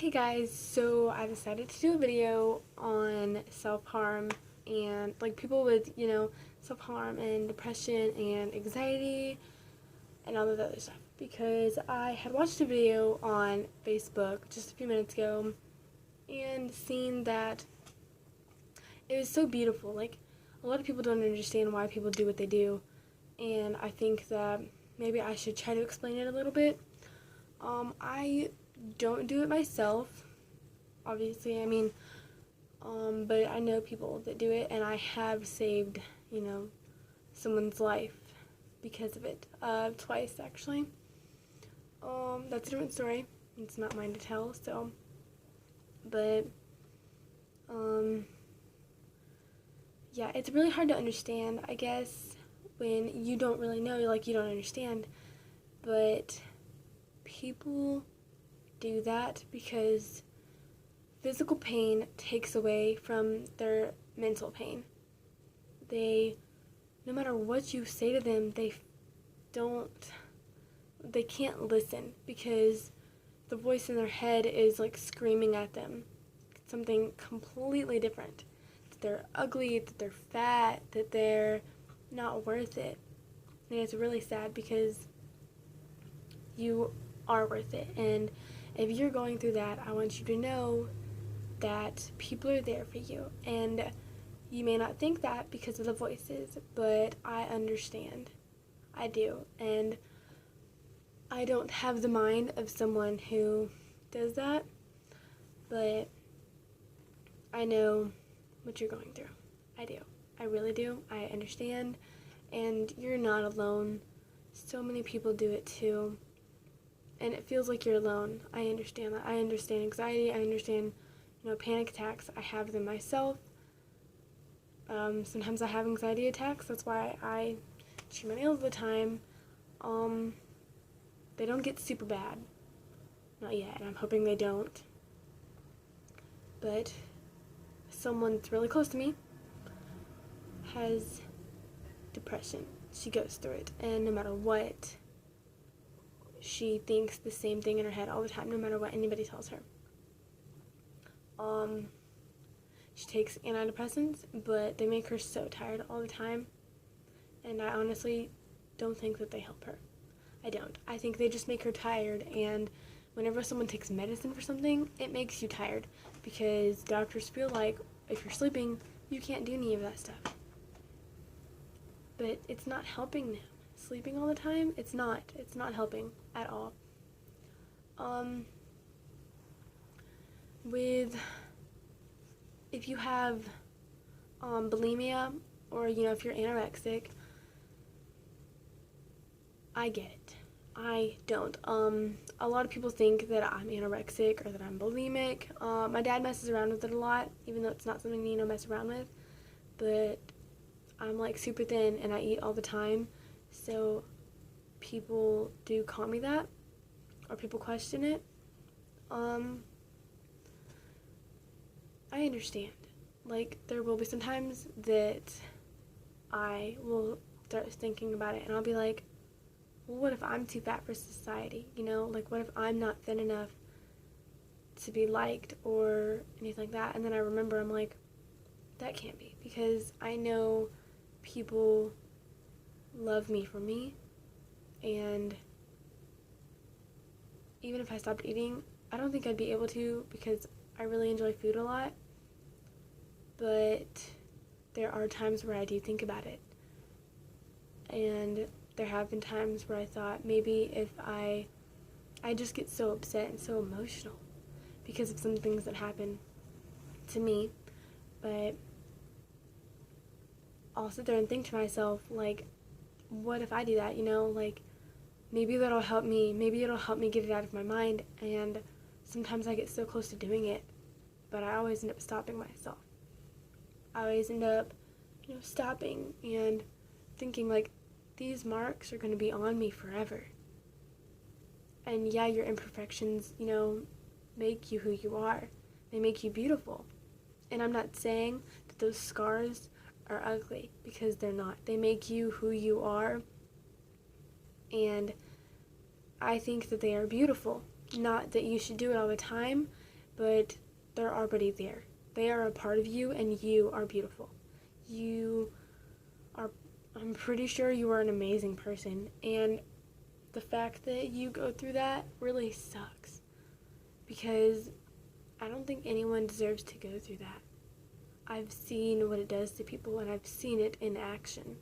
Hey guys, so I decided to do a video on self-harm and like people with, self-harm and depression and anxiety and all of the other stuff because I had watched a video on Facebook just a few minutes ago and seen that it was so beautiful. Like, a lot of people don't understand why people do what they do, and I think that maybe I should try to explain it a little bit. I don't do it myself, obviously. But I know people that do it, and I have saved, someone's life because of it. Twice, actually. That's a different story. It's not mine to tell, so. But, yeah, it's really hard to understand, I guess, when you don't really know, like, you don't understand. But people do that because physical pain takes away from their mental pain. No matter what you say to them, they can't listen because the voice in their head is like screaming at them something completely different. That they're ugly, that they're fat, that they're not worth it. And it's really sad because you are worth it. And if you're going through that, I want you to know that people are there for you. And you may not think that because of the voices, but I understand. I do. And I don't have the mind of someone who does that, but I know what you're going through. I do. I really do. I understand. And you're not alone. So many people do it too. And it feels like you're alone. I understand that. I understand anxiety. I understand, panic attacks. I have them myself. Sometimes I have anxiety attacks. That's why I chew my nails all the time. They don't get super bad. Not yet. And I'm hoping they don't. But someone that's really close to me has depression. She goes through it. And no matter what, she thinks the same thing in her head all the time, no matter what anybody tells her. She takes antidepressants, but they make her so tired all the time. And I honestly don't think that they help her. I don't. I think they just make her tired, and whenever someone takes medicine for something, it makes you tired because doctors feel like if you're sleeping, you can't do any of that stuff. But it's not helping them. Sleeping all the time, it's not helping at all. If you have bulimia, or if you're anorexic, I get it. I don't. A lot of people think that I'm anorexic or that I'm bulimic. My dad messes around with it a lot, even though it's not something to mess around with. But I'm like super thin and I eat all the time, so people do call me that, or people question it. I understand. Like, there will be some times that I will start thinking about it and I'll be like, well, what if I'm too fat for society? Like, what if I'm not thin enough to be liked or anything like that? And then I remember, I'm like, that can't be, because I know people love me for me, and even if I stopped eating, I don't think I'd be able to because I really enjoy food a lot, but there are times where I do think about it, and there have been times where I thought maybe if I just get so upset and so emotional because of some things that happen to me, but I'll sit there and think to myself, like, what if I do that, like, maybe that'll help me, maybe it'll help me get it out of my mind, and sometimes I get so close to doing it, but I always end up stopping myself. I always end up, stopping and thinking, like, these marks are going to be on me forever. And yeah, your imperfections, make you who you are. They make you beautiful. And I'm not saying that those scars are ugly, because they're not. They make you who you are, and I think that they are beautiful. Not that you should do it all the time, but they're already there. They are a part of you, and you are beautiful. You are, I'm pretty sure you are an amazing person, and the fact that you go through that really sucks, because I don't think anyone deserves to go through that. I've seen what it does to people, and I've seen it in action,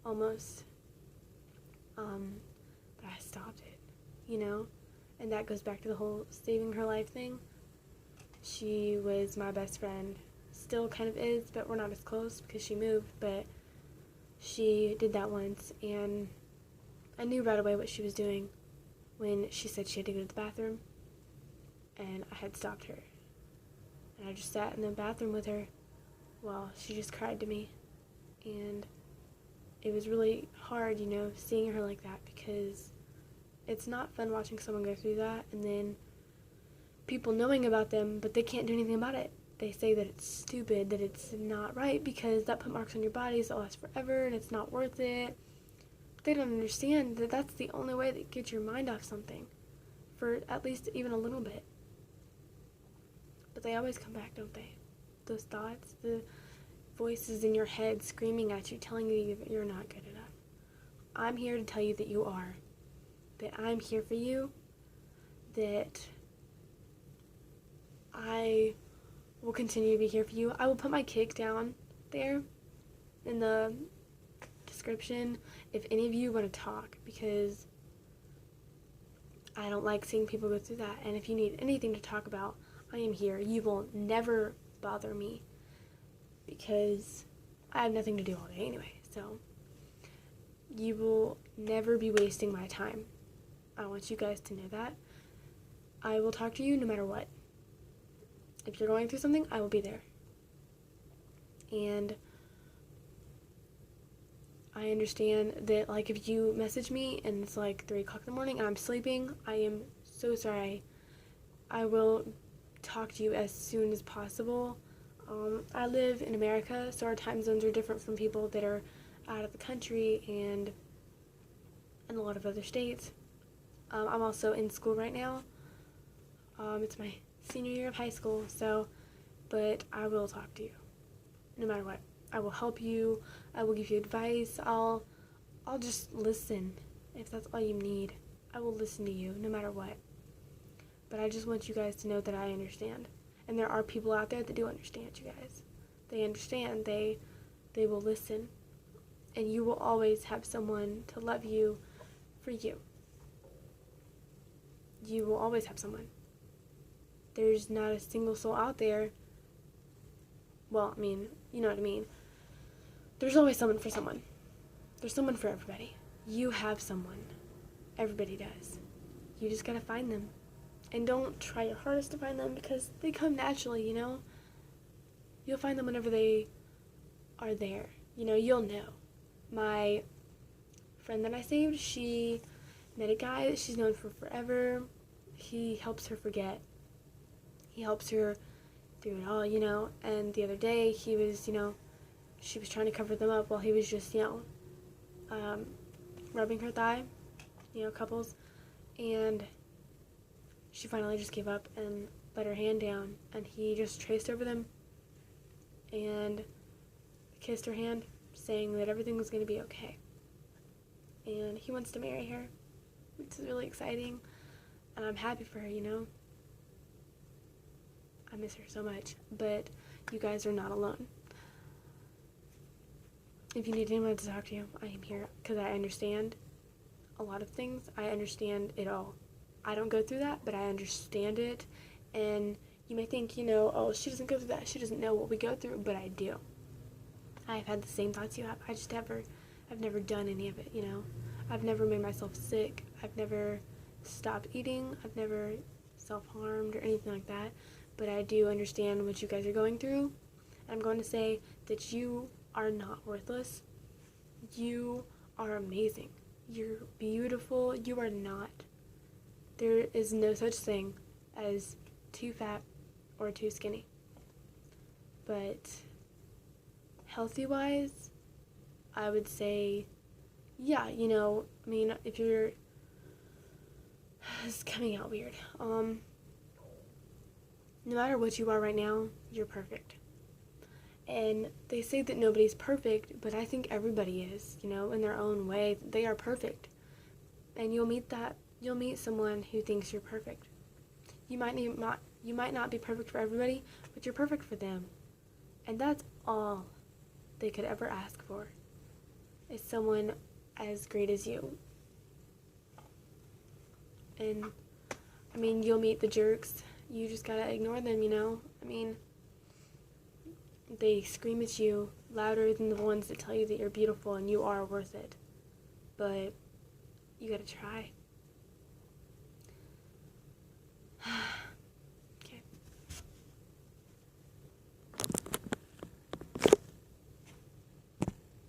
almost. But I stopped it, you know? And that goes back to the whole saving her life thing. She was my best friend. Still kind of is, but we're not as close because she moved. But she did that once, and I knew right away what she was doing when she said she had to go to the bathroom. And I had stopped her. And I just sat in the bathroom with her while she just cried to me. And it was really hard, you know, seeing her like that, because it's not fun watching someone go through that and then people knowing about them, but they can't do anything about it. They say that it's stupid, that it's not right because that put marks on your bodies that last forever and it's not worth it. They don't understand that that's the only way that gets your mind off something for at least even a little bit. But they always come back, don't they? Those thoughts, the voices in your head screaming at you, telling you that you're not good enough. I'm here to tell you that you are. That I'm here for you. That I will continue to be here for you. I will put my Kik down there in the description if any of you want to talk, because I don't like seeing people go through that. And if you need anything to talk about, I am here. You will never bother me, because I have nothing to do all day anyway. So you will never be wasting my time. I want you guys to know that. I will talk to you no matter what. If you're going through something, I will be there. And I understand that, like, if you message me and it's like 3 o'clock in the morning and I'm sleeping, I am so sorry. I will talk to you as soon as possible. I live in America, so our time zones are different from people that are out of the country and in a lot of other states. I'm also in school right now. It's my senior year of high school, but I will talk to you no matter what. I will help you. I will give you advice. I'll just listen. If that's all you need, I will listen to you no matter what. But I just want you guys to know that I understand. And there are people out there that do understand, you guys. They understand. They will listen. And you will always have someone to love you for you. You will always have someone. There's not a single soul out there. Well, I mean, you know what I mean. There's always someone for someone. There's someone for everybody. You have someone. Everybody does. You just gotta find them. And don't try your hardest to find them, because they come naturally, you know? You'll find them whenever they are there. You know, you'll know. My friend that I saved, she met a guy that she's known for forever. He helps her forget. He helps her through it all, you know? And the other day, he was, you know, she was trying to cover them up while he was just, you know, rubbing her thigh, you know, couples. And she finally just gave up and let her hand down, and he just traced over them and kissed her hand, saying that everything was going to be okay. And he wants to marry her, which is really exciting, and I'm happy for her, you know. I miss her so much, but you guys are not alone. If you need anyone to talk to you, I am here, because I understand a lot of things. I understand it all. I don't go through that, but I understand it. And you may think, you know, oh, she doesn't go through that. She doesn't know what we go through, but I do. I've had the same thoughts you have. I've never done any of it, you know. I've never made myself sick. I've never stopped eating. I've never self-harmed or anything like that. But I do understand what you guys are going through. I'm going to say that you are not worthless. You are amazing. You're beautiful. You are not. There is no such thing as too fat or too skinny. But healthy-wise, I would say, yeah, you know, I mean, if you're, it's coming out weird. No matter what you are right now, you're perfect. And they say that nobody's perfect, but I think everybody is, in their own way. They are perfect. And you'll meet someone who thinks you're perfect. You might not be perfect for everybody, but you're perfect for them. And that's all they could ever ask for, is someone as great as you. And, you'll meet the jerks. You just gotta ignore them, they scream at you louder than the ones that tell you that you're beautiful and you are worth it. But you gotta try.